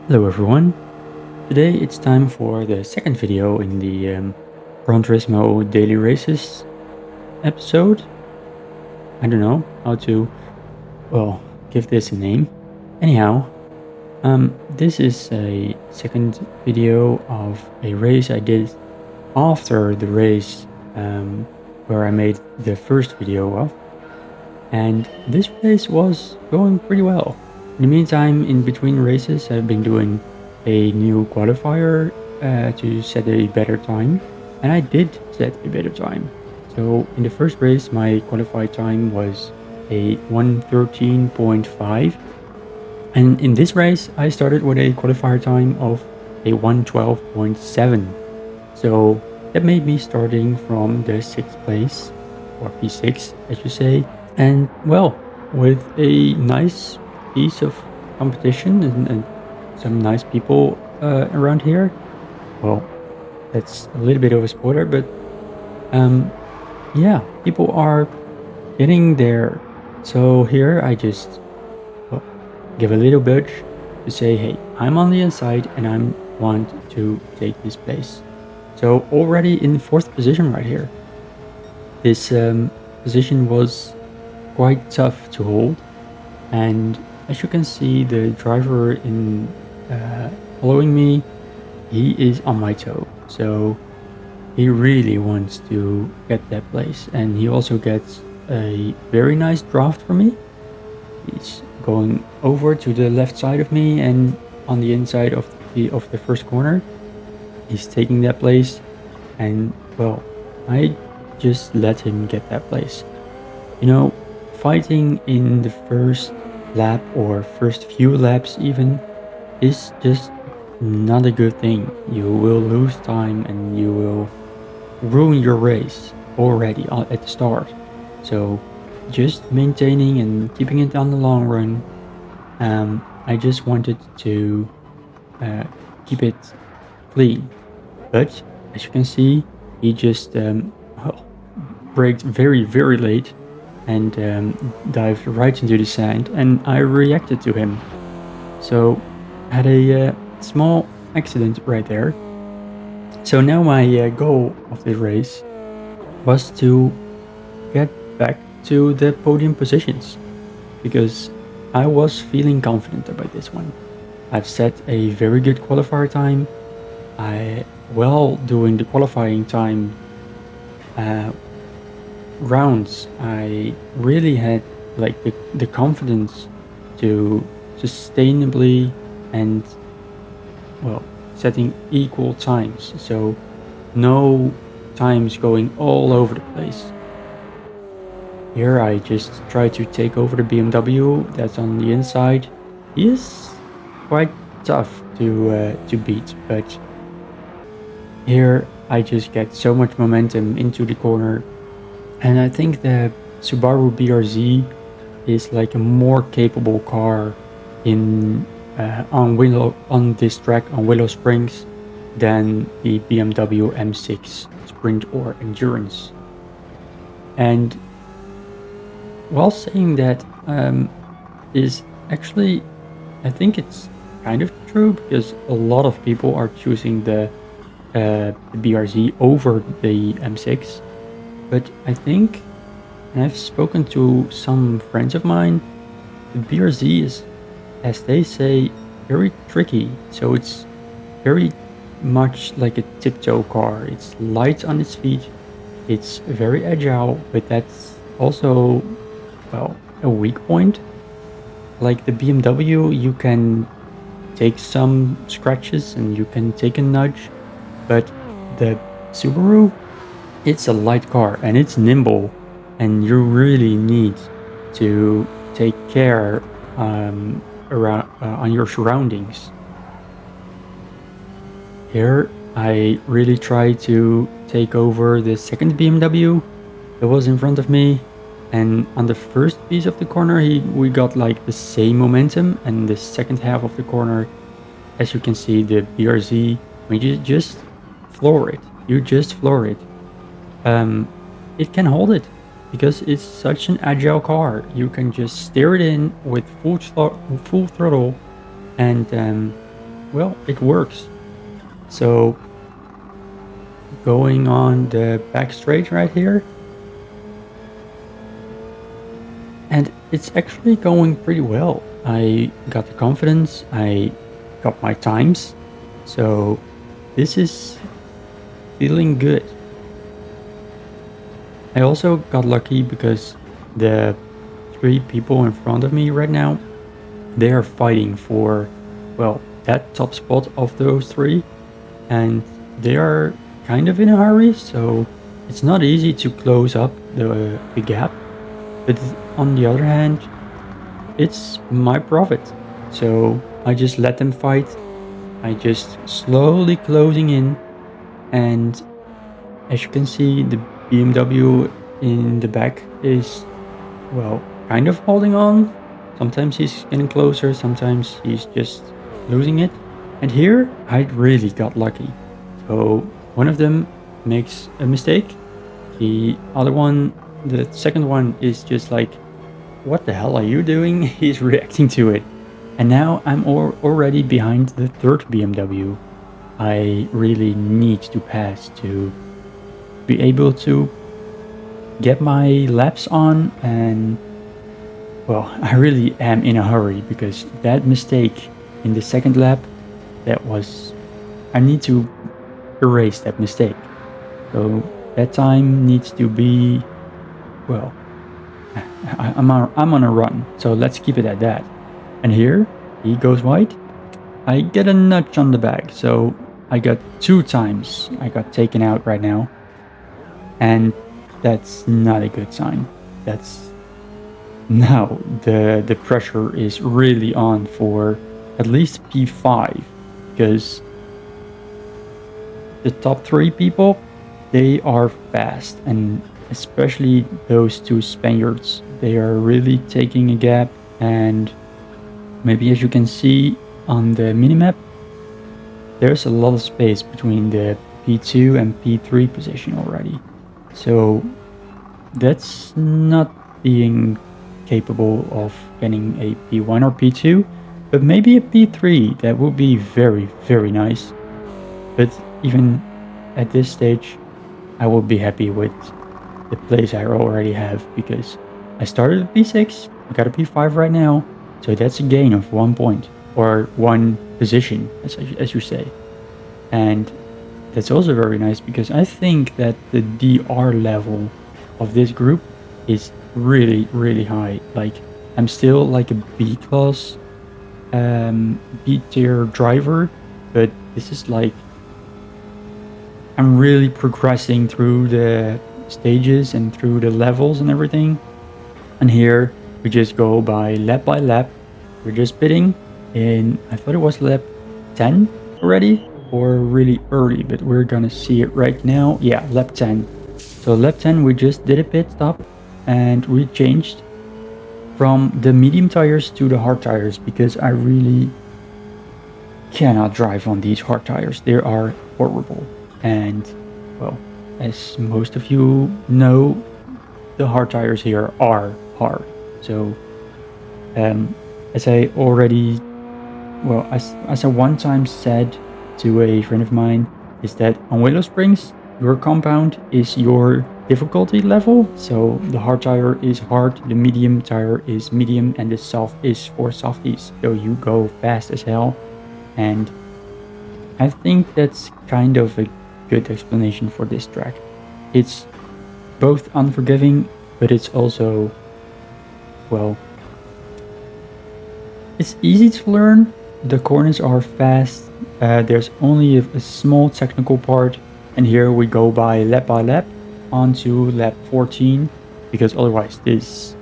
Hello everyone, today it's time for the second video in the Gran Turismo Daily Races episode. I don't know how to, give this a name. Anyhow, this is a second video of a race I did after the race where I made the first video of. And this race was going pretty well. In the meantime, in between races, I've been doing a new qualifier to set a better time, and I did set a better time. So in the first race, my qualified time was a 1:13.5, and in this race, I started with a qualifier time of a 1:12.7. So that made me starting from the 6th place, or P6, as you say, and well, with a nice piece of competition and some nice people around here. Well, that's a little bit of a spoiler, but yeah, people are getting there. So here I just give a little budge to say, hey, I'm on the inside and I want to take this place. So already in 4th position right here. This position was quite tough to hold, and as you can see, the driver in following me, he is on my toe, so he really wants to get that place, and he also gets a very nice draft for me. He's going over to the left side of me and on the inside of the first corner. He's taking that place, and well, I just let him get that place. You know, fighting in the first lap or first few laps even is just not a good thing. You will lose time and you will ruin your race already at the start. So just maintaining and keeping it on the long run. I just wanted to keep it clean, but as you can see, he just braked very late and dived right into the sand, and I reacted to him. So had a small accident right there. So now my goal of the race was to get back to the podium positions, because I was feeling confident about this one. I've set a very good qualifier time. While doing the qualifying time rounds, I really had like the confidence to sustainably and setting equal times, so no times going all over the place. Here I just try to take over the BMW that's on the inside. He is quite tough to beat, but here I just get so much momentum into the corner, and I think the Subaru BRZ is like a more capable car in on this track on Willow Springs than the BMW M6 Sprint or Endurance. And while saying that is actually, I think it's kind of true, because a lot of people are choosing the BRZ over the M6. But I think, and I've spoken to some friends of mine, the BRZ is, as they say, very tricky. So it's very much like a tiptoe car. It's light on its feet. It's very agile, but that's also, well, a weak point. Like the BMW, you can take some scratches and you can take a nudge, but the Subaru, it's a light car and it's nimble, and you really need to take care around on your surroundings. Here I really try to take over the second BMW that was in front of me, and on the first piece of the corner we got like the same momentum, and the second half of the corner, as you can see, the BRZ, when you just floor it, it can hold it, because it's such an agile car. You can just steer it in with full throttle, and well, it works. So going on the back straight right here, and it's actually going pretty well. I got the confidence, I got my times, so this is feeling good. I also got lucky because the 3 people in front of me right now, they are fighting for, well, that top spot of those 3, and they are kind of in a hurry, so it's not easy to close up the gap. But on the other hand, it's my profit. So I just let them fight. I just slowly closing in, and as you can see, the BMW in the back is, well, kind of holding on. Sometimes he's getting closer, sometimes he's just losing it. And here I really got lucky. So one of them makes a mistake. The other one, the second one, is just like, what the hell are you doing? He's reacting to it. And now I'm already behind the third BMW. I really need to pass to be able to get my laps on, and well, I really am in a hurry because that mistake in the second lap, I need to erase that mistake. So that time needs to be, well, I'm on a run, so let's keep it at that. And here, he goes wide. I get a nudge on the back, so I got 2 times I got taken out right now. And that's not a good sign. That's now the pressure is really on for at least P5, because the top 3 people, they are fast, and especially those 2 Spaniards, they are really taking a gap. And maybe as you can see on the minimap, there's a lot of space between the P2 and P3 position already. So that's not being capable of getting a P1 or P2, but maybe a P3. That would be very, very nice. But even at this stage, I will be happy with the place I already have, because I started at P6, I got a P5 right now, so that's a gain of 1 point, or 1 position, as you say. And that's also very nice, because I think that the DR level of this group is really, really high. Like, I'm still like a B class, B tier driver, but this is like, I'm really progressing through the stages and through the levels and everything. And here we just go by lap. We're just pitting in, I thought it was lap 10 already, or really early, but we're gonna see it right now. Yeah, lap 10. So lap 10 we just did a pit stop, and we changed from the medium tires to the hard tires, because I really cannot drive on these hard tires. They are horrible. And well, as most of you know, the hard tires here are hard. So as I already, well, as I one time said to a friend of mine, is that on Willow Springs, your compound is your difficulty level. So the hard tire is hard, the medium tire is medium, and the soft is for softies. So you go fast as hell. And I think that's kind of a good explanation for this track. It's both unforgiving, but it's also, well, it's easy to learn. The corners are fast. There's only a small technical part, and here we go by lap onto lap 14, because otherwise this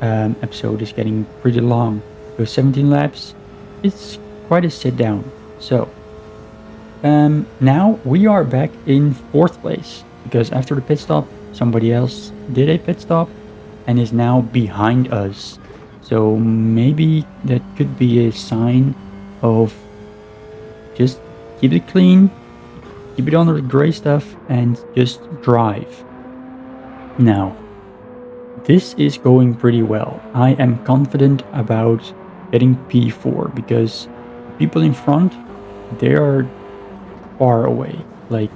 episode is getting pretty long. So 17 laps, it's quite a sit down. So now we are back in 4th place, because after the pit stop, somebody else did a pit stop and is now behind us. So maybe that could be a sign of just keep it clean, keep it under the gray stuff, and just drive. Now, this is going pretty well. I am confident about getting P4, because people in front, they are far away, like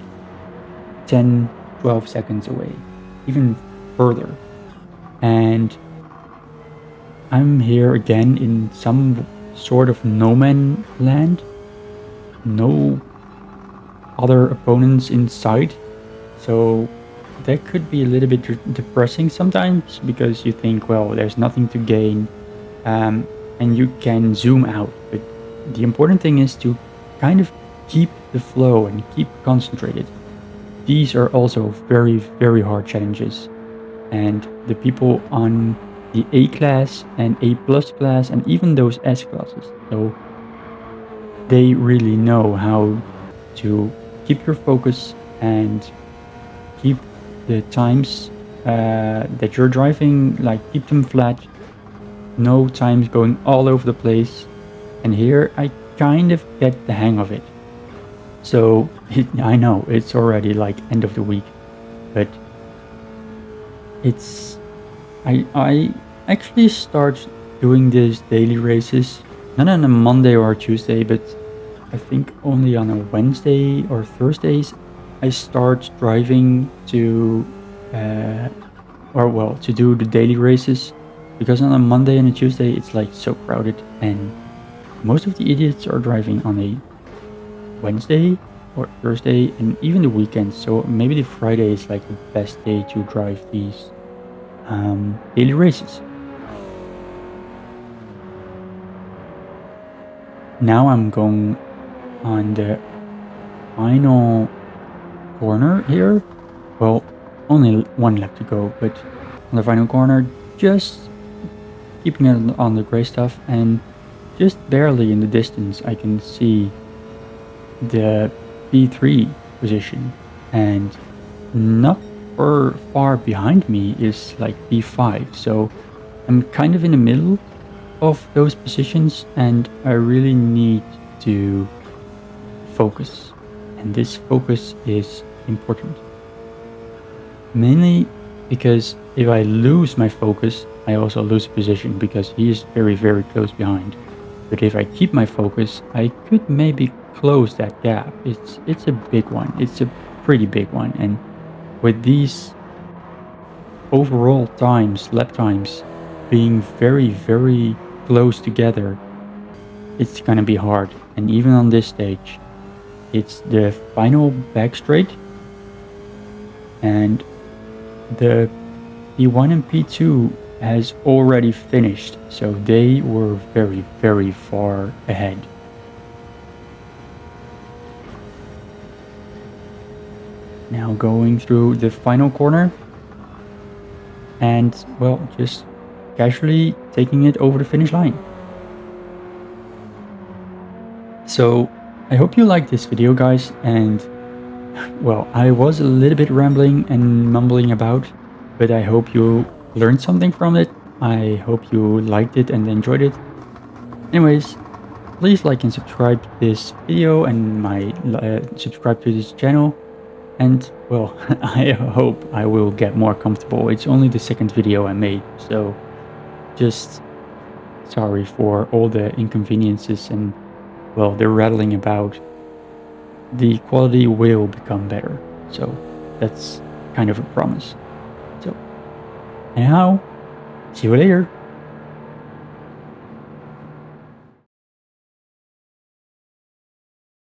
10, 12 seconds away, even further. And I'm here again in some sort of no man land, no other opponents in sight. So that could be a little bit depressing sometimes because you think, well, there's nothing to gain, and you can zoom out. But the important thing is to kind of keep the flow and keep concentrated. These are also very, very hard challenges. And the people on the A class and A plus class and even those S classes, so they really know how to keep your focus and keep the times that you're driving, like keep them flat, no times going all over the place. And here I kind of get the hang of it. So I know it's already like end of the week, but it's I actually start doing these daily races not on a Monday or a Tuesday, but I think only on a Wednesday or Thursdays I start driving to to do the daily races, because on a Monday and a Tuesday it's like so crowded and most of the idiots are driving on a Wednesday or Thursday and even the weekends. So maybe the Friday is like the best day to drive these daily races. Now I'm going on the final corner here. Well, only one lap to go, but on the final corner, just keeping it on the gray stuff, and just barely in the distance I can see the P3 position, and not far behind me is like P5, so I'm kind of in the middle of those positions and I really need to focus, and this focus is important. Mainly because if I lose my focus, I also lose a position because he is very, very close behind. But if I keep my focus, I could maybe close that gap. It's a big one. It's a pretty big one. And with these overall times, lap times, being very, very close together, it's gonna be hard. And even on this stage, it's the final back straight, and the P1 and P2 has already finished, so they were very, very far ahead. Now going through the final corner, and well, just casually taking it over the finish line. So I hope you liked this video, guys, and well, I was a little bit rambling and mumbling about, but I hope you learned something from it. I hope you liked it and enjoyed it. Anyways, please like and subscribe to this video and subscribe to this channel. And well, I hope I will get more comfortable. It's only the second video I made, so just sorry for all the inconveniences and well, the rattling about. The quality will become better, so that's kind of a promise. So anyhow, see you later.